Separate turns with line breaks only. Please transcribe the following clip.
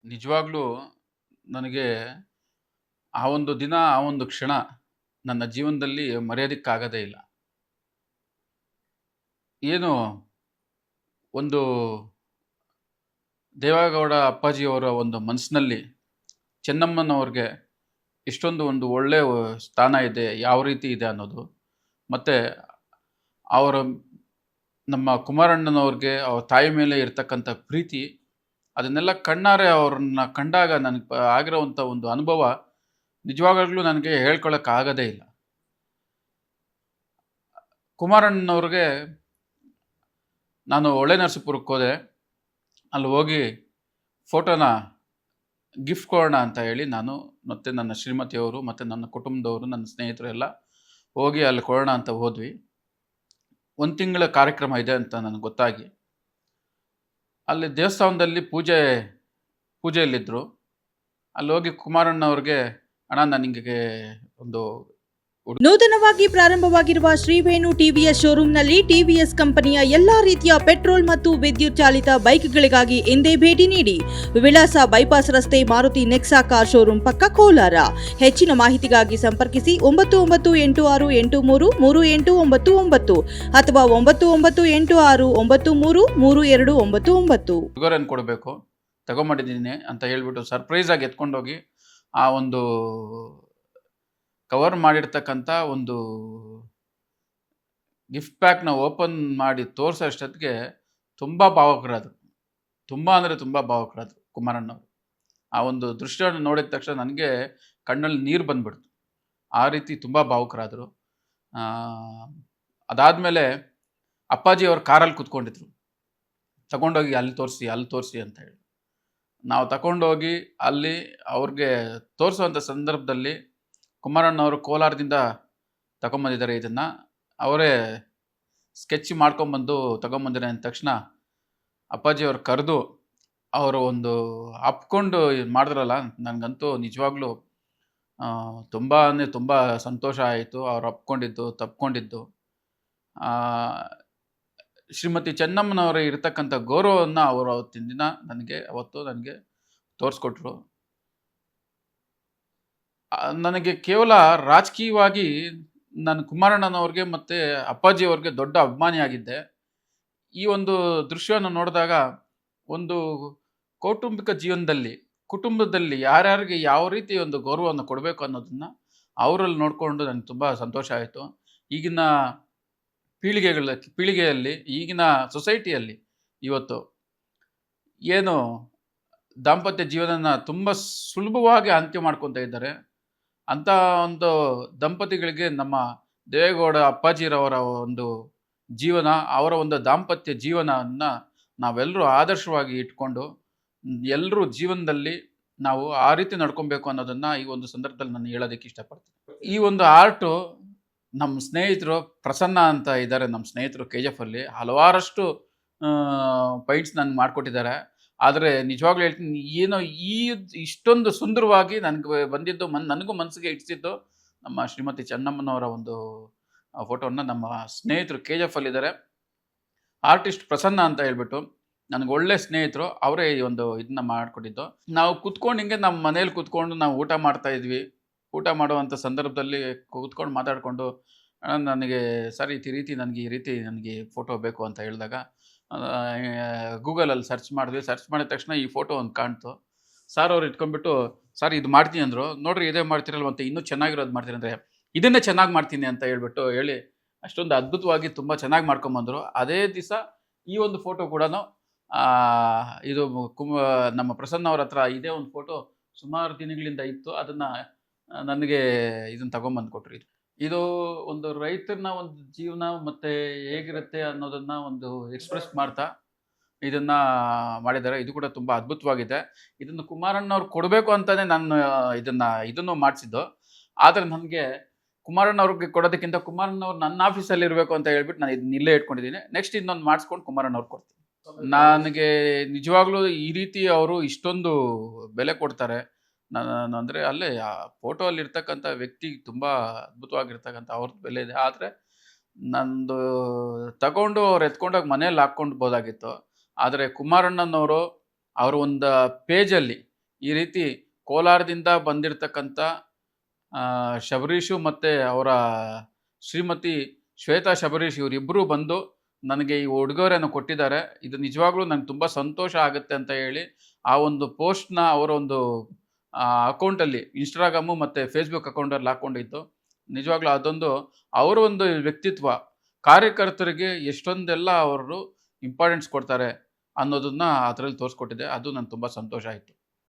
ನಿಜವಾಗ್ಲೂ ನನಗೆ ಆ ಒಂದು ದಿನ, ಆ ಒಂದು ಕ್ಷಣ ನನ್ನ ಜೀವನದಲ್ಲಿ ಮರೆಯೋದಕ್ಕಾಗೋದೇ ಇಲ್ಲ. ಏನು ಒಂದು ದೇವೇಗೌಡ ಅಪ್ಪಾಜಿಯವರ ಒಂದು ಮನಸ್ಸಿನಲ್ಲಿ ಚೆನ್ನಮ್ಮನವ್ರಿಗೆ ಇಷ್ಟೊಂದು ಒಂದು ಒಳ್ಳೆಯ ಸ್ಥಾನ ಇದೆ, ಯಾವ ರೀತಿ ಇದೆ ಅನ್ನೋದು, ಮತ್ತು ಅವರ ನಮ್ಮ ಕುಮಾರಣ್ಣನವ್ರಿಗೆ ಅವ್ರ ತಾಯಿ ಮೇಲೆ ಇರ್ತಕ್ಕಂಥ ಪ್ರೀತಿ, ಅದನ್ನೆಲ್ಲ ಕಣ್ಣಾರೆ ಅವ್ರನ್ನ ಕಂಡಾಗ ನನಗೆ ಆಗಿರೋವಂಥ ಒಂದು ಅನುಭವ ನಿಜವಾಗ್ಲೂ ನನಗೆ ಹೇಳ್ಕೊಳ್ಳೋಕ್ಕಾಗೋದೇ ಇಲ್ಲ. ಕುಮಾರಣ್ಣನವ್ರಿಗೆ ನಾನು ಹೊಳೆನರಸೀಪುರಕ್ಕೆ ಹೋದೆ. ಅಲ್ಲಿ ಹೋಗಿ ಫೋಟೋನ ಗಿಫ್ಟ್ ಕೊಡೋಣ ಅಂತ ಹೇಳಿ ನಾನು ಮತ್ತು ನನ್ನ ಶ್ರೀಮತಿಯವರು ಮತ್ತು ನನ್ನ ಕುಟುಂಬದವರು, ನನ್ನ ಸ್ನೇಹಿತರು ಎಲ್ಲ ಹೋಗಿ ಅಲ್ಲಿ ಕೊಡೋಣ ಅಂತ ಹೋದ್ವಿ. 1 ತಿಂಗಳ ಕಾರ್ಯಕ್ರಮ ಇದೆ ಅಂತ ನನಗೆ ಗೊತ್ತಾಗಿ, ಅಲ್ಲಿ ದೇವಸ್ಥಾನದಲ್ಲಿ ಪೂಜೆಯಲ್ಲಿದ್ದರು. ಅಲ್ಲಿ ಹೋಗಿ ಕುಮಾರಣ್ಣವ್ರಿಗೆ, ಅಣ್ಣ ನನಗೆ ಒಂದು
ನೂತನವಾಗಿ ಪ್ರಾರಂಭವಾಗಿರುವ ಶ್ರೀವೇಣು ಟಿವಿಎಸ್ ಶೋರೂಮ್ನಲ್ಲಿ ಟಿವಿಎಸ್ ಕಂಪನಿಯ ಎಲ್ಲಾ ರೀತಿಯ ಪೆಟ್ರೋಲ್ ಮತ್ತು ವಿದ್ಯುತ್ ಚಾಲಿತ ಬೈಕ್ಗಳಿಗಾಗಿ ಎಂದೇ ಭೇಟಿ ನೀಡಿ. ವಿಳಾಸ ಬೈಪಾಸ್ ರಸ್ತೆ, ಮಾರುತಿ ನೆಕ್ಸಾ ಕಾರ್ ಶೋರೂಮ್ ಪಕ್ಕ, ಕೋಲಾರ. ಹೆಚ್ಚಿನ ಮಾಹಿತಿಗಾಗಿ ಸಂಪರ್ಕಿಸಿ 9986833899 ಅಥವಾ 9986933299.
ಶುಗರನ್ನು ಕೊಡಬೇಕು, ತಗೊಂಬಂದಿದ್ದೀನಿ ಅಂತ ಹೇಳ್ಬಿಟ್ಟು ಸರ್ಪ್ರೈಸ್ ಆಗಿ ಎತ್ಕೊಂಡೋಗಿ ಆ ಒಂದು ಕವರ್ ಮಾಡಿರ್ತಕ್ಕಂಥ ಒಂದು ಗಿಫ್ಟ್ ಪ್ಯಾಕ್ನ ಓಪನ್ ಮಾಡಿ ತೋರಿಸೋ ಅಷ್ಟೊತ್ತಿಗೆ ತುಂಬ ಭಾವಕರಾದರು. ತುಂಬ ಅಂದರೆ ತುಂಬ ಭಾವಕರಾದರು ಕುಮಾರಣ್ಣವರು. ಆ ಒಂದು ದೃಶ್ಯವನ್ನು ನೋಡಿದ ತಕ್ಷಣ ನನಗೆ ಕಣ್ಣಲ್ಲಿ ನೀರು ಬಂದ್ಬಿಡ್ತು. ಆ ರೀತಿ ತುಂಬ ಭಾವುಕರಾದರು. ಅದಾದಮೇಲೆ ಅಪ್ಪಾಜಿ ಅವ್ರ ಕಾರಲ್ಲಿ ಕೂತ್ಕೊಂಡಿದ್ರು. ತಗೊಂಡೋಗಿ ಅಲ್ಲಿ ತೋರಿಸಿ ಅಂತ ಹೇಳಿ ನಾವು ತಗೊಂಡೋಗಿ ಅಲ್ಲಿ ಅವ್ರಿಗೆ ತೋರಿಸುವಂಥ ಸಂದರ್ಭದಲ್ಲಿ ಕುಮಾರಣ್ಣವರು ಕೋಲಾರದಿಂದ ತಗೊಂಬಂದಿದ್ದಾರೆ. ಇದನ್ನು ಅವರೇ ಸ್ಕೆಚ್ ಮಾಡ್ಕೊಂಬಂದು ತಗೊಂಬಂದಿದ್ದಾರೆ ಅಂದ ತಕ್ಷಣ ಅಪ್ಪಾಜಿಯವ್ರು ಕರೆದು ಅವರು ಒಂದು ಅಪ್ಕೊಂಡು ಮಾಡಿದ್ರಲ್ಲ, ನನಗಂತೂ ನಿಜವಾಗ್ಲೂ ತುಂಬ ಅಂದರೆ ತುಂಬ ಸಂತೋಷ ಆಯಿತು. ಅವ್ರು ಅಪ್ಕೊಂಡಿದ್ದು, ತಪ್ಕೊಂಡಿದ್ದು. ಶ್ರೀಮತಿ ಚೆನ್ನಮ್ಮನವರ ಇರತಕ್ಕಂಥ ಗೌರವವನ್ನು ಅವರು ಅವತ್ತಿನ ದಿನ ಅವತ್ತು ನನಗೆ ತೋರಿಸ್ಕೊಟ್ರು. ನನಗೆ ಕೇವಲ ರಾಜಕೀಯವಾಗಿ ನಾನು ಕುಮಾರಣ್ಣನವ್ರಿಗೆ ಮತ್ತು ಅಪ್ಪಾಜಿಯವ್ರಿಗೆ ದೊಡ್ಡ ಅಭಿಮಾನಿಯಾಗಿದ್ದೆ. ಈ ಒಂದು ದೃಶ್ಯವನ್ನು ನೋಡಿದಾಗ ಒಂದು ಕೌಟುಂಬಿಕ ಜೀವನದಲ್ಲಿ, ಕುಟುಂಬದಲ್ಲಿ ಯಾರ್ಯಾರಿಗೆ ಯಾವ ರೀತಿ ಒಂದು ಗೌರವವನ್ನು ಕೊಡಬೇಕು ಅನ್ನೋದನ್ನು ಅವರಲ್ಲಿ ನೋಡಿಕೊಂಡು ನನಗೆ ತುಂಬ ಸಂತೋಷ ಆಯಿತು. ಈಗಿನ ಪೀಳಿಗೆಯಲ್ಲಿ, ಈಗಿನ ಸೊಸೈಟಿಯಲ್ಲಿ ಇವತ್ತು ಏನು ದಾಂಪತ್ಯ ಜೀವನನ ತುಂಬ ಸುಲಭವಾಗಿ ಅಂತ್ಯ ಮಾಡ್ಕೊತಾ ಇದ್ದಾರೆ. ಅಂಥ ಒಂದು ದಂಪತಿಗಳಿಗೆ ನಮ್ಮ ದೇವೇಗೌಡ ಅಪ್ಪಾಜಿರವರ ಒಂದು ಜೀವನ, ಅವರ ಒಂದು ದಾಂಪತ್ಯ ಜೀವನವನ್ನು ನಾವೆಲ್ಲರೂ ಆದರ್ಶವಾಗಿ ಇಟ್ಕೊಂಡು ಎಲ್ಲರೂ ಜೀವನದಲ್ಲಿ ನಾವು ಆ ರೀತಿ ನಡ್ಕೊಬೇಕು ಅನ್ನೋದನ್ನು ಈ ಒಂದು ಸಂದರ್ಭದಲ್ಲಿ ನಾನು ಹೇಳೋದಕ್ಕೆ ಇಷ್ಟಪಡ್ತೀನಿ. ಈ ಒಂದು ಆರ್ಟು ನಮ್ಮ ಸ್ನೇಹಿತರು ಪ್ರಸನ್ನ ಅಂತ ಇದ್ದಾರೆ, ನಮ್ಮ ಸ್ನೇಹಿತರು KGF ಅಲ್ಲಿ ಹಲವಾರಷ್ಟು ಪೈಂಟ್ಸ್ ನನಗೆ ಮಾಡಿಕೊಟ್ಟಿದ್ದಾರೆ. ಆದರೆ ನಿಜವಾಗ್ಲೂ ಹೇಳ್ತೀನಿ, ಏನೋ ಇಷ್ಟೊಂದು ಸುಂದರವಾಗಿ ನನಗೆ ಬಂದಿದ್ದು, ನನಗೂ ಮನಸ್ಸಿಗೆ ಇಡಿಸಿದ್ದು ನಮ್ಮ ಶ್ರೀಮತಿ ಚೆನ್ನಮ್ಮನವರ ಒಂದು ಫೋಟೋವನ್ನು ನಮ್ಮ ಸ್ನೇಹಿತರು KGF ಅಲ್ಲಿದ್ದಾರೆ, ಆರ್ಟಿಸ್ಟ್ ಪ್ರಸನ್ನ ಅಂತ ಹೇಳ್ಬಿಟ್ಟು ನನಗೆ ಒಳ್ಳೆ ಸ್ನೇಹಿತರು, ಅವರೇ ಈ ಒಂದು ಇದನ್ನ ಮಾಡಿಕೊಟ್ಟಿದ್ದು. ನಾವು ಕೂತ್ಕೊಂಡು ಹಿಂಗೆ ನಮ್ಮ ಮನೇಲಿ ಕೂತ್ಕೊಂಡು ನಾವು ಊಟ ಮಾಡ್ತಾ ಇದ್ವಿ. ಊಟ ಮಾಡುವಂಥ ಸಂದರ್ಭದಲ್ಲಿ ಕೂತ್ಕೊಂಡು ಮಾತಾಡಿಕೊಂಡು, ನನಗೆ ಸರ್ ಈ ರೀತಿ ನನಗೆ ಫೋಟೋ ಬೇಕು ಅಂತ ಹೇಳಿದಾಗ ಗೂಗಲಲ್ಲಿ ಸರ್ಚ್ ಮಾಡಿದ ತಕ್ಷಣ ಈ ಫೋಟೋ ಒಂದು ಕಾಣ್ತು. ಸರ್ ಅವ್ರು ಇಟ್ಕೊಂಡ್ಬಿಟ್ಟು, ಸರ್ ಇದು ಮಾಡ್ತೀನಿ ಅಂದರು. ನೋಡ್ರಿ ಇದೇ ಮಾಡ್ತೀರಲ್ವ, ಅಂತ ಇನ್ನೂ ಚೆನ್ನಾಗಿರೋದು ಮಾಡ್ತೀನಿ ಅಂದರೆ, ಇದನ್ನೇ ಚೆನ್ನಾಗಿ ಮಾಡ್ತೀನಿ ಅಂತ ಹೇಳಿ ಅಷ್ಟೊಂದು ಅದ್ಭುತವಾಗಿ ತುಂಬ ಚೆನ್ನಾಗಿ ಮಾಡ್ಕೊಂಬಂದರು. ಅದೇ ದಿವಸ ಈ ಒಂದು ಫೋಟೋ ಕೂಡ ಇದು ನಮ್ಮ ಪ್ರಸನ್ನ ಅವ್ರ ಹತ್ರ ಇದೇ ಒಂದು ಫೋಟೋ ಸುಮಾರು ದಿನಗಳಿಂದ ಇತ್ತು. ಅದನ್ನು ನನಗೆ ಇದನ್ನು ತಗೊಂಬಂದು ಕೊಟ್ಟರು. ಇದು ಒಂದು ರೈತನ ಒಂದು ಜೀವನ ಮತ್ತು ಹೇಗಿರುತ್ತೆ ಅನ್ನೋದನ್ನು ಒಂದು ಎಕ್ಸ್ಪ್ರೆಸ್ ಮಾಡ್ತಾ ಇದನ್ನು ಮಾಡಿದ್ದಾರೆ. ಇದು ಕೂಡ ತುಂಬ ಅದ್ಭುತವಾಗಿದೆ. ಇದನ್ನು ಕುಮಾರಣ್ಣವ್ರು ಕೊಡಬೇಕು ಅಂತಲೇ ನಾನು ಇದನ್ನು ಮಾಡಿಸಿದ್ದು. ಆದರೆ ನನಗೆ ಕುಮಾರಣ್ಣವ್ರಿಗೆ ಕೊಡೋದಕ್ಕಿಂತ ಕುಮಾರಣ್ಣವ್ರು ನನ್ನ ಆಫೀಸಲ್ಲಿ ಇರಬೇಕು ಅಂತ ಹೇಳ್ಬಿಟ್ಟು ನಾನು ಇದನ್ನ ಇಲ್ಲೇ ಇಟ್ಕೊಂಡಿದ್ದೀನಿ. ನೆಕ್ಸ್ಟ್ ಇನ್ನೊಂದು ಮಾಡಿಸ್ಕೊಂಡು ಕುಮಾರಣ್ಣವ್ರು ಕೊಡ್ತೀನಿ. ನನಗೆ ನಿಜವಾಗ್ಲೂ ಈ ರೀತಿ ಅವರು ಇಷ್ಟೊಂದು ಬೆಲೆ ಕೊಡ್ತಾರೆ. ನಾನು ಅಂದರೆ ಅಲ್ಲೇ ಆ ಫೋಟೋಲ್ಲಿ ಇರ್ತಕ್ಕಂಥ ವ್ಯಕ್ತಿ ತುಂಬ ಅದ್ಭುತವಾಗಿರ್ತಕ್ಕಂಥ ಅವ್ರದ್ದು ಬೆಲೆ ಇದೆ. ಆದರೆ ನಂದು ತಗೊಂಡು ಅವ್ರು ಎತ್ಕೊಂಡೋಗಿ ಮನೇಲಿ ಹಾಕ್ಕೊಂಡು ಬೋದಾಗಿತ್ತು. ಆದರೆ ಕುಮಾರಣ್ಣನವರು ಅವರ ಒಂದು ಪೇಜಲ್ಲಿ ಈ ರೀತಿ ಕೋಲಾರದಿಂದ ಬಂದಿರತಕ್ಕಂಥ ಶಬರೀಷು ಮತ್ತು ಅವರ ಶ್ರೀಮತಿ ಶ್ವೇತಾ ಶಬರೀಶ್ ಇವರಿಬ್ಬರೂ ಬಂದು ನನಗೆ ಈ ಉಡುಗೊರೆಯನ್ನು ಕೊಟ್ಟಿದ್ದಾರೆ. ಇದು ನಿಜವಾಗ್ಲೂ ನಂಗೆ ತುಂಬ ಸಂತೋಷ ಆಗುತ್ತೆ ಅಂತ ಹೇಳಿ ಆ ಒಂದು ಪೋಸ್ಟ್‌ನ ಅವರ ಒಂದು ಅಕೌಂಟಲ್ಲಿ ಇನ್‌ಸ್ಟಾಗ್ರಾಮು ಮತ್ತು ಫೇಸ್‌ಬುಕ್ ಅಕೌಂಟಲ್ಲಿ ಹಾಕ್ಕೊಂಡಿದ್ದು. ನಿಜವಾಗ್ಲೂ ಅದೊಂದು ಅವರ ಒಂದು ವ್ಯಕ್ತಿತ್ವ, ಕಾರ್ಯಕರ್ತರಿಗೆ ಎಷ್ಟೊಂದೆಲ್ಲ ಅವರು ಇಂಪಾರ್ಟೆನ್ಸ್ ಕೊಡ್ತಾರೆ ಅನ್ನೋದನ್ನ ಅದರಲ್ಲಿ ತೋರಿಸ್ಕೊಟ್ಟಿದೆ. ಅದು ನಂಗೆ ತುಂಬ ಸಂತೋಷ ಆಯಿತು.